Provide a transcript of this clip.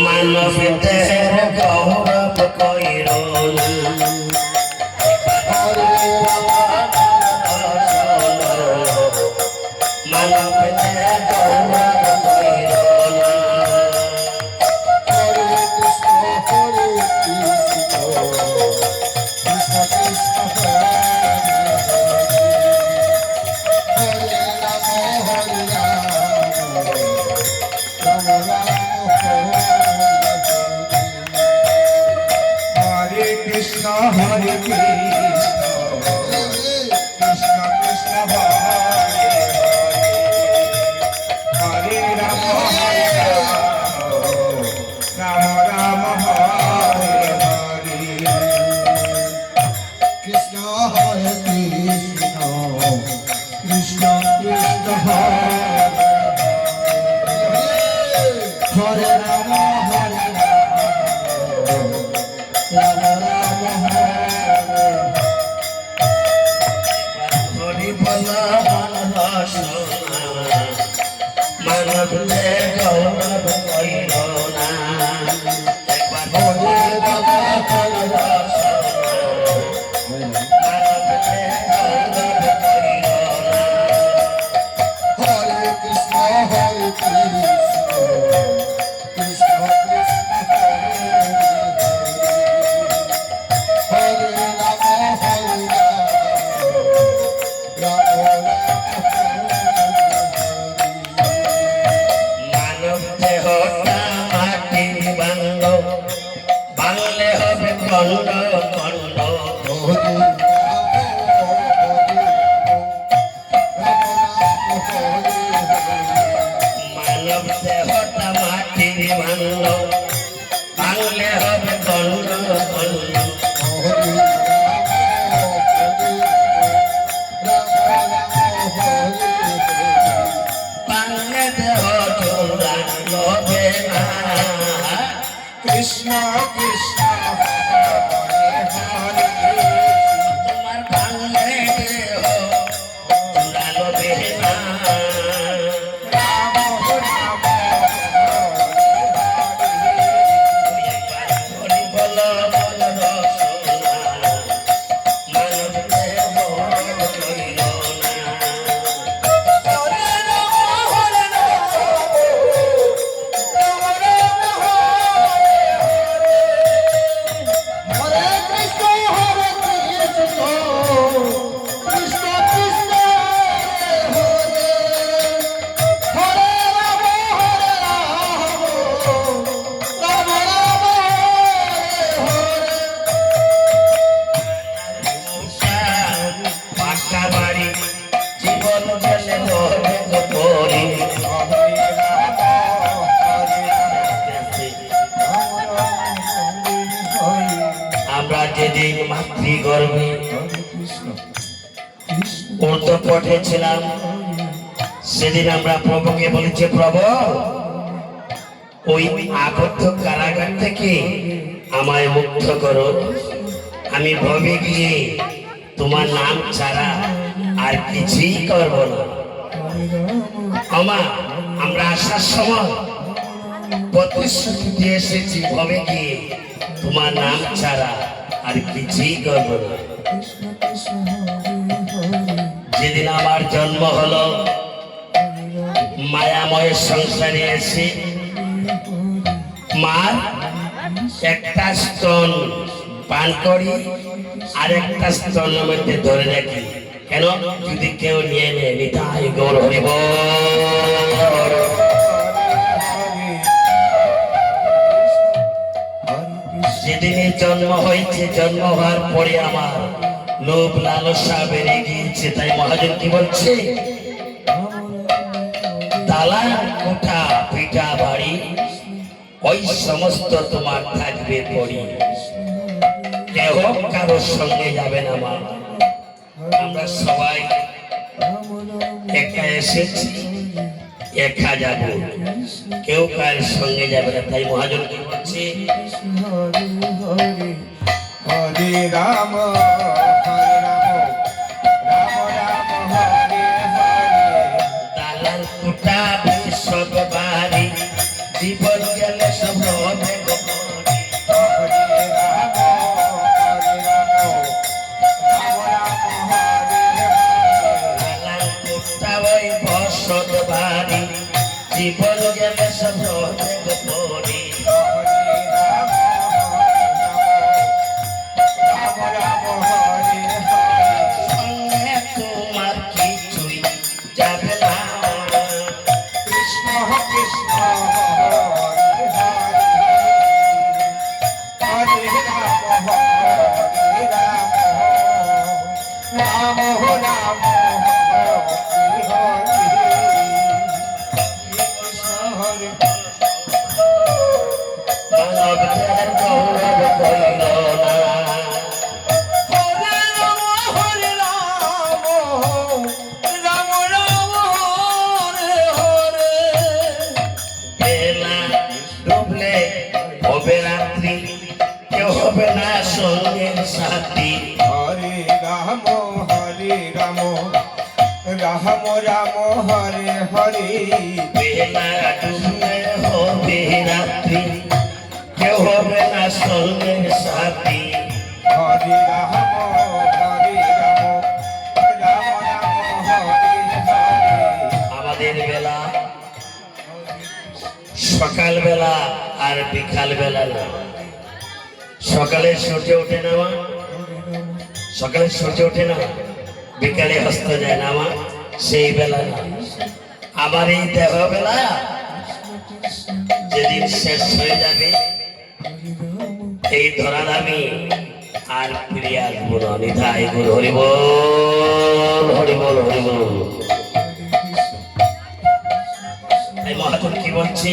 মানব দেহের গৌরব কইর মানব দেহের গৌরব কইর Hare Krishna, Krishna Krishna Hare Hare, Hare Rama, Hare Rama, Rama Rama Hare Hare. Krishna Hare Krishna, Krishna Krishna Hare Hare Rama, Hare Rama, Rama Rama Hari বল রসনা মানব দেহের গৌরব কইর না একবার হরি বল রসনা মানব দেহের গৌরব কইর না Hare Krishna, Hare Krishna, Krishna Krishna Hare Rama, Hare Rama, মানব দেহটা মাটির বাঙ্গ বাংলে হবে খণ্ড খণ্ড মানব দেহটা মাটির বাঙ্গ বাংলে হবে খণ্ড খণ্ড বাংলে দেহ চোরা লবে না Krishna Krishna Hare Hare. তোমার বাংলে দেহ চোরা লবে না হরি বল বল রসনা মানব দেহ কইর না Hare Krishna, Hare Krishna, Krishna Krishna Hare Hare, Hare Rama, Rama Rama Hare Hare. পাকা বাড়ি জীবন গেলে অনেক পরি আমরা যেদিন মাতৃগর্ভে উর্দু পঠেছিলাম সেদিন আমরা প্রভুকে বলেছি প্রভু ওই আবদ্ধ কারাগার থেকে আমায় মুক্ত করো আমি ভবে গিয়ে তোমার নাম ছাড়া আর কিছুই করব না আমা আমরা আসার সময় প্রতিশ্রুতি দিয়ে এসেছি ভবে গিয়ে তোমার নাম ছাড়া আর কিছুই করব না যেদিন আমার জন্ম হলো মায়াময়ের সংসারে এসে মার একটা স্তন পান করি আর একটা স্তনের মধ্যে ধরে রাখি কেন যদি কেউ নিয়ে নেয় নিতাই গৌর হরিব যেদিনই জন্ম হয়েছে জন্ম হওয়ার পরে আমার লোভ লালসা বেড়ে গিয়েছে তাই মহাজন কি বলছে দালান কোঠা পিঠা বাড়ি ওই সমস্ত তোমার থাকবে পড়ি কেহ কারোর সঙ্গে যাবে না মা আমরা সবাই একা এসেছি একা যাব কেউ কার সঙ্গে যাবে না তাই মহাজন কি বলছে Hare Rama, Hare Rama, Rama Rama Hare Hare. দালান কোঠা সব বাড়ি জীবন গেলে সব হবে গো পরি। হরে রাম হরে রাম রাম রাম হরে হরে আলাঙ্কুরটা ওই বসত বাড়ি, জীবন গেলে সব হবে গো পরি। হরে রাম রাম হরে হরে সঙ্গে তোমার কিছুই যাবে না, কৃষ্ণ কৃষ্ণ হরে হরে হরে রাম হরে রাম রাম রাম হরে হরে কৃষ্ণ হরে মানবদের গৌরব কইল না। হরে রাম হরে রাম রাম রাম হরে হরে বেলা ডুবলে হবে রাত্রি, কেউ হবে না সঙ্গের সাথী। হরে রাম রাম রাম হরে হরে বেলা ডুবলে হবে রাত্রি, কেউ হবে না সঙ্গের সাথী। হরে রাম রাম রাম হরে হরে আমাদের বেলা সকাল বেলা আর বিকাল বেলা না। সকালে সূর্য ওঠে না মা, সকালে সূর্য ওঠে না, বিকালে অস্ত যায় না মা, সেই বেলা না। আমার এই দেহ বেলা যেদিন শেষ হয়ে যাবে, এই ধরার আমি আর ফিরে আসবো না। নিধাই গুরু হরি বল হরি বল হরি বল। এই মহাজন কি বলছি?